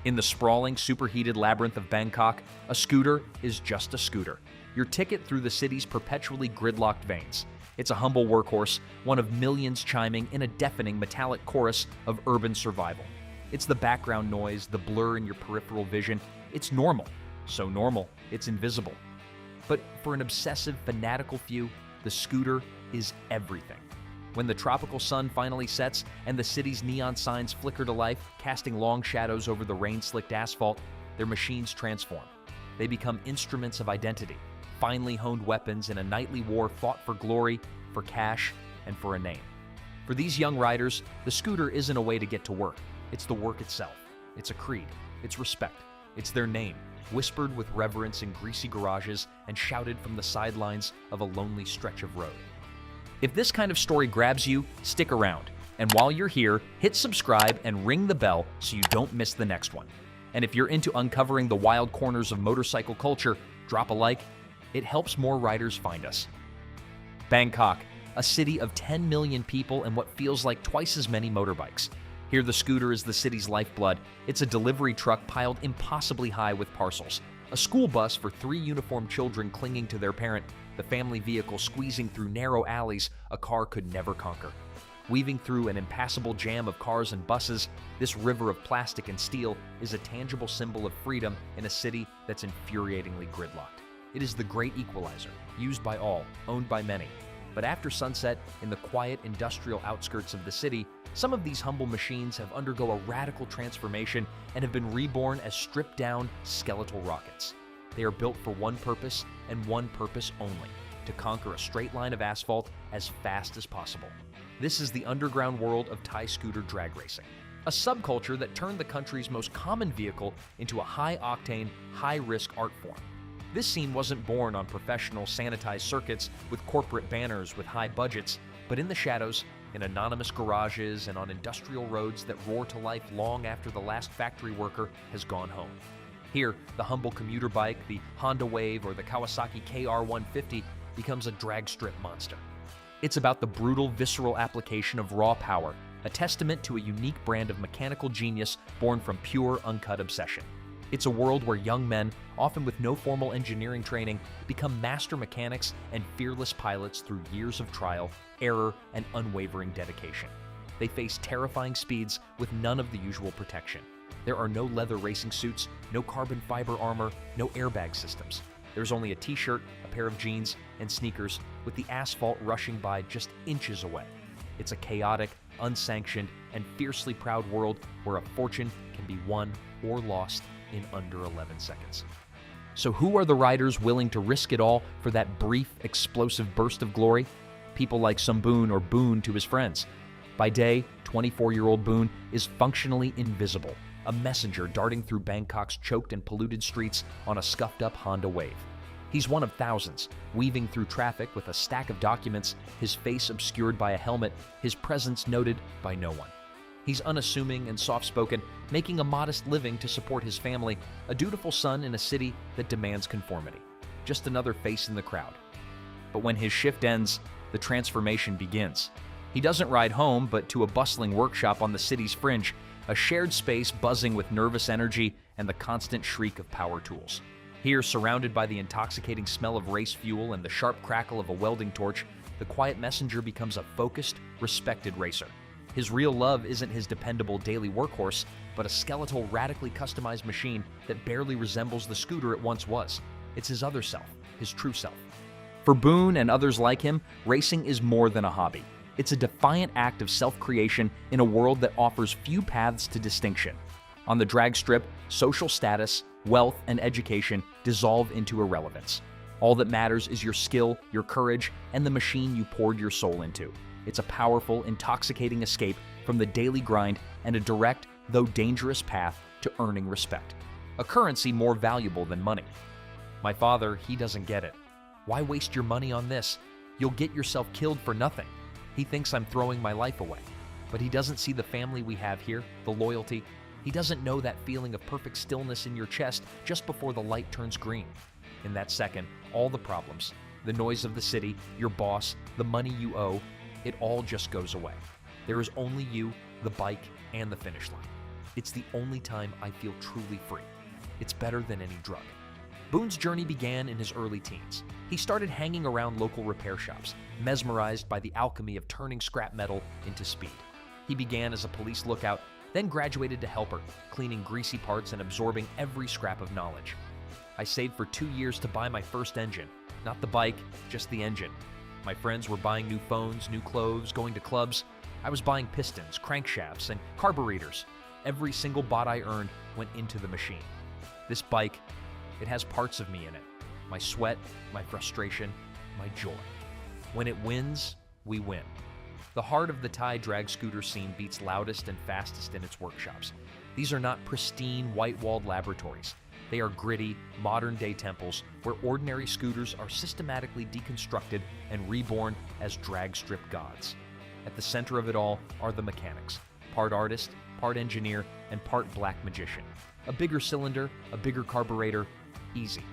In the sprawling, superheated labyrinth of Bangkok, a scooter is just a scooter. Your ticket through the city's perpetually gridlocked veins. It's a humble workhorse, one of millions chiming in a deafening metallic chorus of urban survival. It's the background noise, the blur in your peripheral vision. It's normal. So normal, it's invisible. But for an obsessive, fanatical few, the scooter is everything. When the tropical sun finally sets and the city's neon signs flicker to life, casting long shadows over the rain-slicked asphalt, their machines transform. They become instruments of identity, finely honed weapons in a nightly war fought for glory, for cash, and for a name. For these young riders, the scooter isn't a way to get to work. It's the work itself. It's a creed. It's respect. It's their name, whispered with reverence in greasy garages and shouted from the sidelines of a lonely stretch of road. If this kind of story grabs you, stick around. And while you're here, hit subscribe and ring the bell so you don't miss the next one. And if you're into uncovering the wild corners of motorcycle culture, drop a like. It helps more riders find us. Bangkok, a city of 10 million people and what feels like twice as many motorbikes. Here the scooter is the city's lifeblood. It's a delivery truck piled impossibly high with parcels. A school bus for 3 uniformed children clinging to their parent. The family vehicle squeezing through narrow alleys a car could never conquer. Weaving through an impassable jam of cars and buses, this river of plastic and steel is a tangible symbol of freedom in a city that's infuriatingly gridlocked. It is the great equalizer, used by all, owned by many. But after sunset, in the quiet industrial outskirts of the city, some of these humble machines have undergone a radical transformation and have been reborn as stripped-down skeletal rockets. They are built for one purpose and one purpose only: to conquer a straight line of asphalt as fast as possible. This is the underground world of Thai scooter drag racing, a subculture that turned the country's most common vehicle into a high-octane, high-risk art form. This scene wasn't born on professional, sanitized circuits with corporate banners with high budgets, but in the shadows, in anonymous garages, and on industrial roads that roar to life long after the last factory worker has gone home. Here, the humble commuter bike, the Honda Wave, or the Kawasaki KR150 becomes a drag strip monster. It's about the brutal, visceral application of raw power, a testament to a unique brand of mechanical genius born from pure, uncut obsession. It's a world where young men, often with no formal engineering training, become master mechanics and fearless pilots through years of trial, error, and unwavering dedication. They face terrifying speeds with none of the usual protection. There are no leather racing suits, no carbon fiber armor, no airbag systems. There's only a t-shirt, a pair of jeans, and sneakers, with the asphalt rushing by just inches away. It's a chaotic, unsanctioned, and fiercely proud world where a fortune can be won or lost in under 11 seconds. So who are the riders willing to risk it all for that brief, explosive burst of glory? People like Samboon, or Boon to his friends. By day, 24-year-old Boon is functionally invisible, a messenger darting through Bangkok's choked and polluted streets on a scuffed-up Honda Wave. He's one of thousands, weaving through traffic with a stack of documents, his face obscured by a helmet, his presence noted by no one. He's unassuming and soft-spoken, making a modest living to support his family, a dutiful son in a city that demands conformity. Just another face in the crowd. But when his shift ends, the transformation begins. He doesn't ride home, but to a bustling workshop on the city's fringe, a shared space buzzing with nervous energy and the constant shriek of power tools. Here, surrounded by the intoxicating smell of race fuel and the sharp crackle of a welding torch, the quiet messenger becomes a focused, respected racer. His real love isn't his dependable daily workhorse, but a skeletal, radically customized machine that barely resembles the scooter it once was. It's his other self, his true self. For Boon and others like him, racing is more than a hobby. It's a defiant act of self-creation in a world that offers few paths to distinction. On the drag strip, social status, wealth, and education dissolve into irrelevance. All that matters is your skill, your courage, and the machine you poured your soul into. It's a powerful, intoxicating escape from the daily grind and a direct, though dangerous path to earning respect. A currency more valuable than money. My father, he doesn't get it. Why waste your money on this? You'll get yourself killed for nothing. He thinks I'm throwing my life away. But he doesn't see the family we have here, the loyalty. He doesn't know that feeling of perfect stillness in your chest just before the light turns green. In that second, all the problems, the noise of the city, your boss, the money you owe, it all just goes away. There is only you, the bike, and the finish line. It's the only time I feel truly free. It's better than any drug. Boone's journey began in his early teens. He started hanging around local repair shops, mesmerized by the alchemy of turning scrap metal into speed. He began as a police lookout, then graduated to helper, cleaning greasy parts and absorbing every scrap of knowledge. I saved for 2 years to buy my first engine. Not the bike, just the engine. My friends were buying new phones, new clothes, going to clubs. I was buying pistons, crankshafts, and carburetors. Every single baht I earned went into the machine. This bike, it has parts of me in it. My sweat, my frustration, my joy. When it wins, we win. The heart of the Thai drag scooter scene beats loudest and fastest in its workshops. These are not pristine, white-walled laboratories. They are gritty, modern-day temples where ordinary scooters are systematically deconstructed and reborn as drag strip gods. At the center of it all are the mechanics, part artist, part engineer, and part black magician. A bigger cylinder, a bigger carburetor, easy.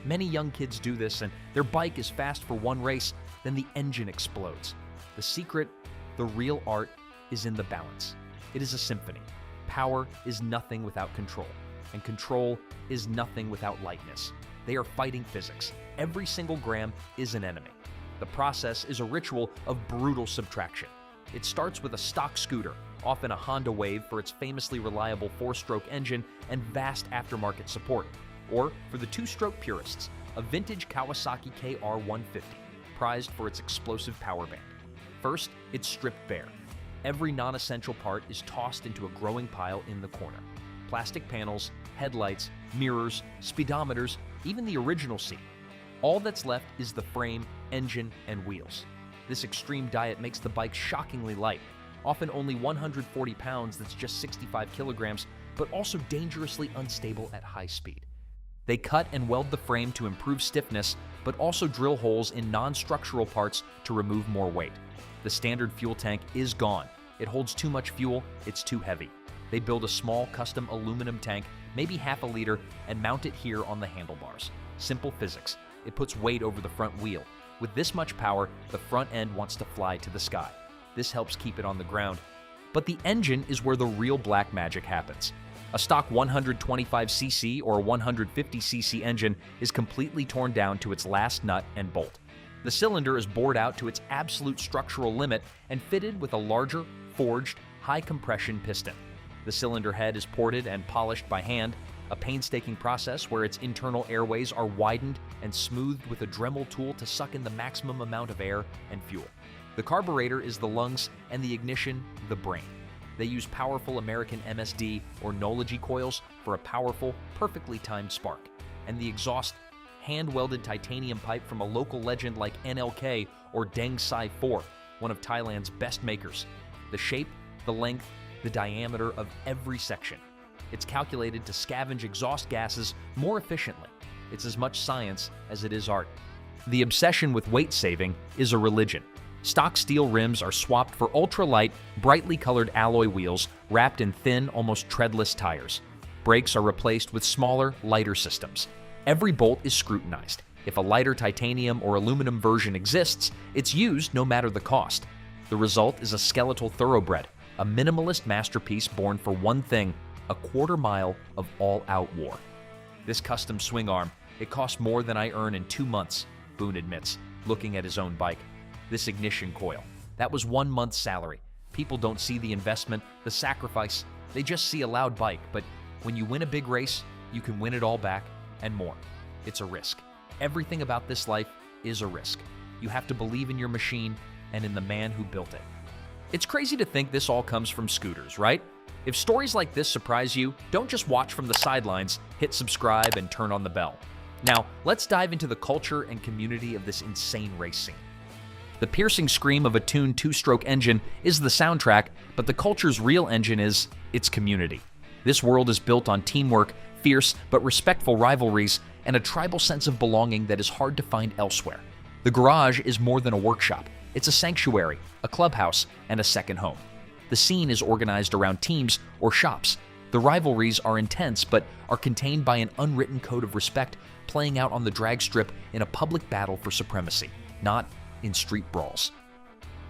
Many young kids do this, and their bike is fast for one race, then the engine explodes. The secret, the real art, is in the balance. It is a symphony. Power is nothing without control, and control is nothing without lightness. They are fighting physics. Every single gram is an enemy. The process is a ritual of brutal subtraction. It starts with a stock scooter, often a Honda Wave for its famously reliable 4-stroke engine and vast aftermarket support, or for the 2-stroke purists, a vintage Kawasaki KR150, prized for its explosive power band. First, it's stripped bare. Every non-essential part is tossed into a growing pile in the corner. Plastic panels, headlights, mirrors, speedometers, even the original seat. All that's left is the frame, engine, and wheels. This extreme diet makes the bike shockingly light, often only 140 pounds, that's just 65 kilograms, but also dangerously unstable at high speed. They cut and weld the frame to improve stiffness, but also drill holes in non-structural parts to remove more weight. The standard fuel tank is gone. It holds too much fuel, it's too heavy. They build a small custom aluminum tank, maybe half a liter, and mount it here on the handlebars. Simple physics. It puts weight over the front wheel. With this much power, the front end wants to fly to the sky. This helps keep it on the ground. But the engine is where the real black magic happens. A stock 125cc or 150cc engine is completely torn down to its last nut and bolt. The cylinder is bored out to its absolute structural limit and fitted with a larger, forged, high-compression piston. The cylinder head is ported and polished by hand, a painstaking process where its internal airways are widened and smoothed with a Dremel tool to suck in the maximum amount of air and fuel. The carburetor is the lungs and the ignition, the brain. They use powerful American MSD or Nology coils for a powerful, perfectly timed spark. And the exhaust, hand-welded titanium pipe from a local legend like NLK or Deng Sai 4, one of Thailand's best makers. The shape, the length, the diameter of every section. It's calculated to scavenge exhaust gases more efficiently. It's as much science as it is art. The obsession with weight saving is a religion. Stock steel rims are swapped for ultra-light, brightly colored alloy wheels wrapped in thin, almost treadless tires. Brakes are replaced with smaller, lighter systems. Every bolt is scrutinized. If a lighter titanium or aluminum version exists, it's used no matter the cost. The result is a skeletal thoroughbred, a minimalist masterpiece born for one thing: a quarter mile of all-out war. This custom swing arm, it cost more than I earn in 2 months, Boone admits, looking at his own bike. This ignition coil, that was 1 month's salary. People don't see the investment, the sacrifice. They just see a loud bike, but when you win a big race, you can win it all back and more. It's a risk. Everything about this life is a risk. You have to believe in your machine and in the man who built it. It's crazy to think this all comes from scooters, right? If stories like this surprise you, don't just watch from the sidelines, hit subscribe and turn on the bell. Now, let's dive into the culture and community of this insane race scene. The piercing scream of a tuned 2-stroke engine is the soundtrack, but the culture's real engine is its community. This world is built on teamwork, fierce but respectful rivalries, and a tribal sense of belonging that is hard to find elsewhere. The garage is more than a workshop. It's a sanctuary, a clubhouse, and a second home. The scene is organized around teams or shops. The rivalries are intense but are contained by an unwritten code of respect playing out on the drag strip in a public battle for supremacy, not in street brawls.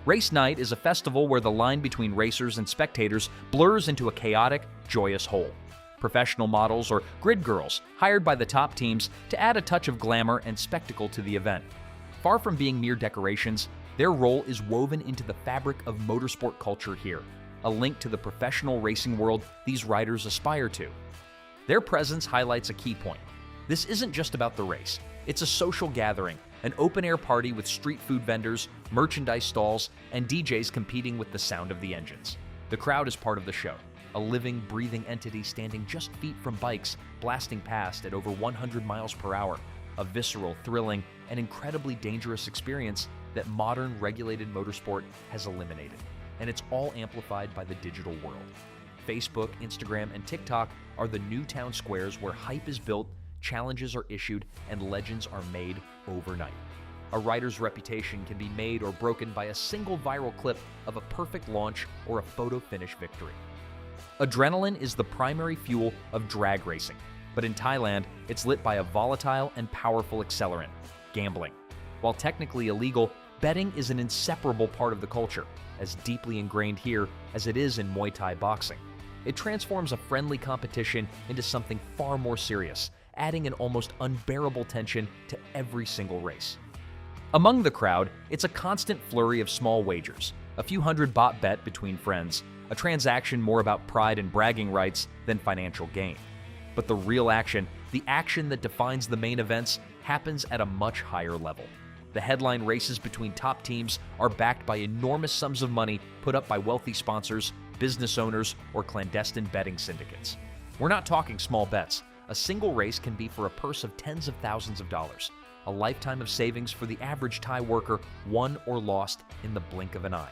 Race night is a festival where the line between racers and spectators blurs into a chaotic, joyous whole. Professional models or grid girls hired by the top teams to add a touch of glamour and spectacle to the event. Far from being mere decorations, their role is woven into the fabric of motorsport culture here, a link to the professional racing world these riders aspire to. Their presence highlights a key point. This isn't just about the race. It's a social gathering, an open-air party with street food vendors, merchandise stalls, and DJs competing with the sound of the engines. The crowd is part of the show, a living, breathing entity standing just feet from bikes blasting past at over 100 miles per hour, a visceral, thrilling, and incredibly dangerous experience that modern regulated motorsport has eliminated. And it's all amplified by the digital world. Facebook, Instagram, and TikTok are the new town squares where hype is built, challenges are issued, and legends are made overnight. A rider's reputation can be made or broken by a single viral clip of a perfect launch or a photo finish victory. Adrenaline is the primary fuel of drag racing, but in Thailand, it's lit by a volatile and powerful accelerant, gambling. While technically illegal, betting is an inseparable part of the culture, as deeply ingrained here as it is in Muay Thai boxing. It transforms a friendly competition into something far more serious, adding an almost unbearable tension to every single race. Among the crowd, it's a constant flurry of small wagers, a few hundred baht bet between friends, a transaction more about pride and bragging rights than financial gain. But the real action, the action that defines the main events, happens at a much higher level. The headline races between top teams are backed by enormous sums of money put up by wealthy sponsors, business owners, or clandestine betting syndicates. We're not talking small bets. A single race can be for a purse of tens of thousands of dollars, a lifetime of savings for the average Thai worker, won or lost in the blink of an eye.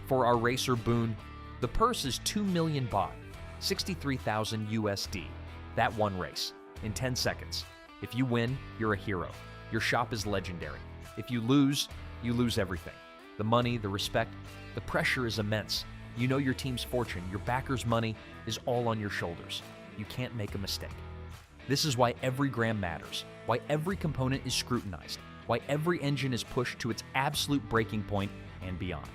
For our racer Boone, the purse is 2 million baht, 63,000 USD, that one race, in 10 seconds. If you win, you're a hero. Your shop is legendary. If you lose everything. The money, the respect, the pressure is immense. You know your team's fortune, your backers' money is all on your shoulders. You can't make a mistake. This is why every gram matters, why every component is scrutinized, why every engine is pushed to its absolute breaking point and beyond.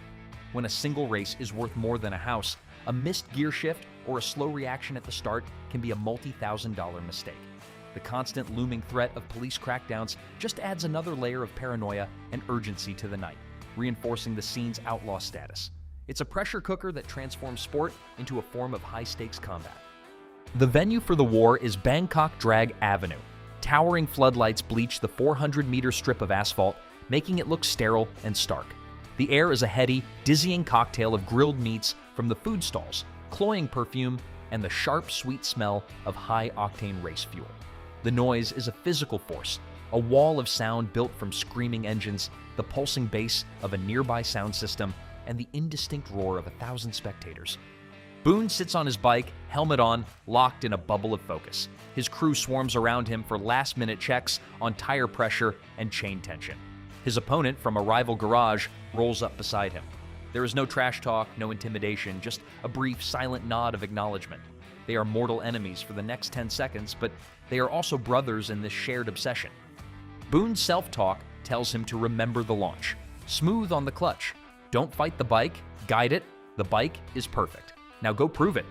When a single race is worth more than a house, a missed gear shift or a slow reaction at the start can be a multi-thousand-dollar mistake. The constant looming threat of police crackdowns just adds another layer of paranoia and urgency to the night, reinforcing the scene's outlaw status. It's a pressure cooker that transforms sport into a form of high-stakes combat. The venue for the war is Bangkok Drag Avenue. Towering floodlights bleach the 400-meter strip of asphalt, making it look sterile and stark. The air is a heady, dizzying cocktail of grilled meats from the food stalls, cloying perfume, and the sharp, sweet smell of high-octane race fuel. The noise is a physical force, a wall of sound built from screaming engines, the pulsing bass of a nearby sound system, and the indistinct roar of 1,000 spectators. Boone sits on his bike, helmet on, locked in a bubble of focus. His crew swarms around him for last-minute checks on tire pressure and chain tension. His opponent from a rival garage rolls up beside him. There is no trash talk, no intimidation, just a brief, silent nod of acknowledgement. They are mortal enemies for the next 10 seconds, but they are also brothers in this shared obsession. Boone's self-talk tells him to remember the launch. Smooth on the clutch. Don't fight the bike, guide it. The bike is perfect. Now go prove it.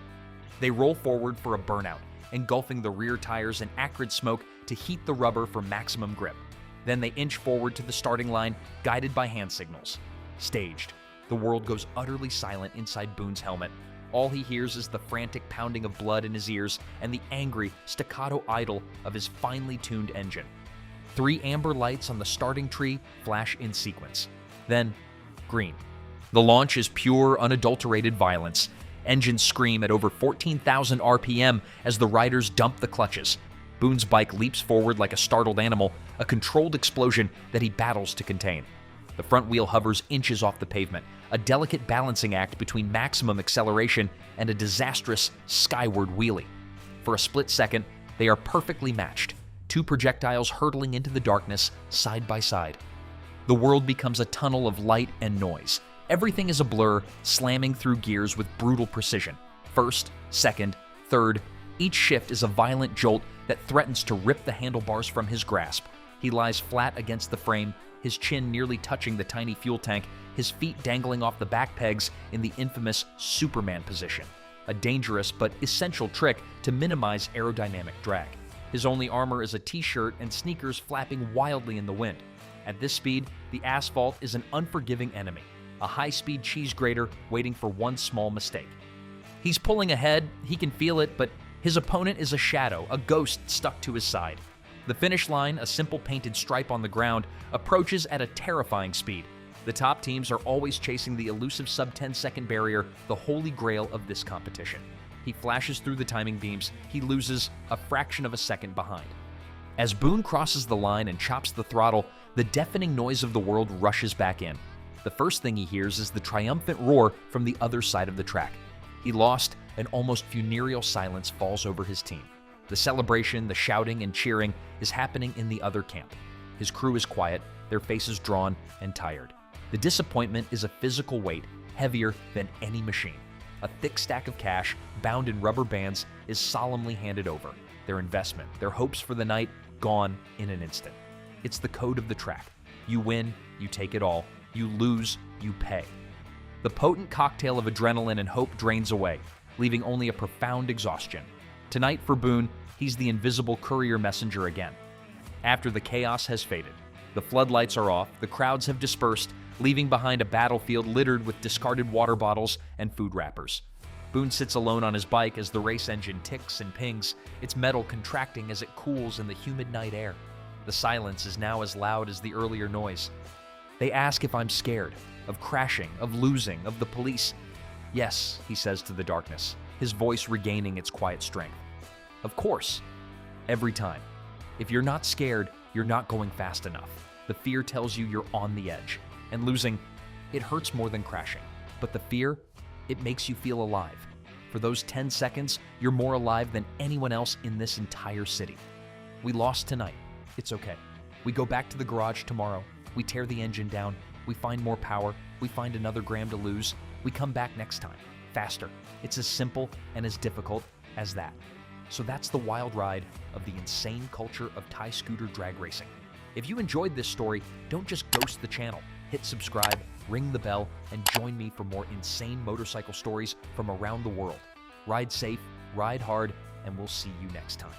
They roll forward for a burnout, engulfing the rear tires in acrid smoke to heat the rubber for maximum grip. Then they inch forward to the starting line, guided by hand signals. Staged. The world goes utterly silent inside Boone's helmet. All he hears is the frantic pounding of blood in his ears and the angry, staccato idle of his finely tuned engine. 3 amber lights on the starting tree flash in sequence. Then, green. The launch is pure, unadulterated violence. Engines scream at over 14,000 RPM as the riders dump the clutches. Boone's bike leaps forward like a startled animal, a controlled explosion that he battles to contain. The front wheel hovers inches off the pavement, a delicate balancing act between maximum acceleration and a disastrous skyward wheelie. For a split second, they are perfectly matched, 2 projectiles hurtling into the darkness side by side. The world becomes a tunnel of light and noise. Everything is a blur, slamming through gears with brutal precision. First, second, third, each shift is a violent jolt that threatens to rip the handlebars from his grasp. He lies flat against the frame, his chin nearly touching the tiny fuel tank, his feet dangling off the back pegs in the infamous Superman position. a dangerous but essential trick to minimize aerodynamic drag. His only armor is a t-shirt and sneakers flapping wildly in the wind. At this speed, the asphalt is an unforgiving enemy, a high-speed cheese grater waiting for one small mistake. He's pulling ahead, he can feel it, but his opponent is a shadow, a ghost stuck to his side. The finish line, a simple painted stripe on the ground, approaches at a terrifying speed. The top teams are always chasing the elusive sub-10-second barrier, the holy grail of this competition. He flashes through the timing beams, he loses a fraction of a second behind. As Boone crosses the line and chops the throttle, the deafening noise of the world rushes back in. The first thing he hears is the triumphant roar from the other side of the track. He lost, an almost funereal silence falls over his team. The celebration, the shouting and cheering is happening in the other camp. His crew is quiet, their faces drawn and tired. The disappointment is a physical weight, heavier than any machine. A thick stack of cash, bound in rubber bands, is solemnly handed over. Their investment, their hopes for the night, gone in an instant. It's the code of the track. You win, you take it all. You lose, you pay. The potent cocktail of adrenaline and hope drains away, leaving only a profound exhaustion. Tonight for Boone, he's the invisible courier messenger again. After the chaos has faded, the floodlights are off, the crowds have dispersed, leaving behind a battlefield littered with discarded water bottles and food wrappers. Boone sits alone on his bike as the race engine ticks and pings, its metal contracting as it cools in the humid night air. The silence is now as loud as the earlier noise. They ask if I'm scared, of crashing, of losing, of the police. Yes, he says to the darkness, his voice regaining its quiet strength. Of course. Every time. If you're not scared, you're not going fast enough. The fear tells you you're on the edge. And losing, it hurts more than crashing. But the fear, it makes you feel alive. For those 10 seconds, you're more alive than anyone else in this entire city. We lost tonight. It's okay. We go back to the garage tomorrow. We tear the engine down. We find more power. We find another gram to lose. We come back next time, faster. It's as simple and as difficult as that. So that's the wild ride of the insane culture of Thai scooter drag racing. If you enjoyed this story, don't just ghost the channel. Hit subscribe, ring the bell, and join me for more insane motorcycle stories from around the world. Ride safe, ride hard, and we'll see you next time.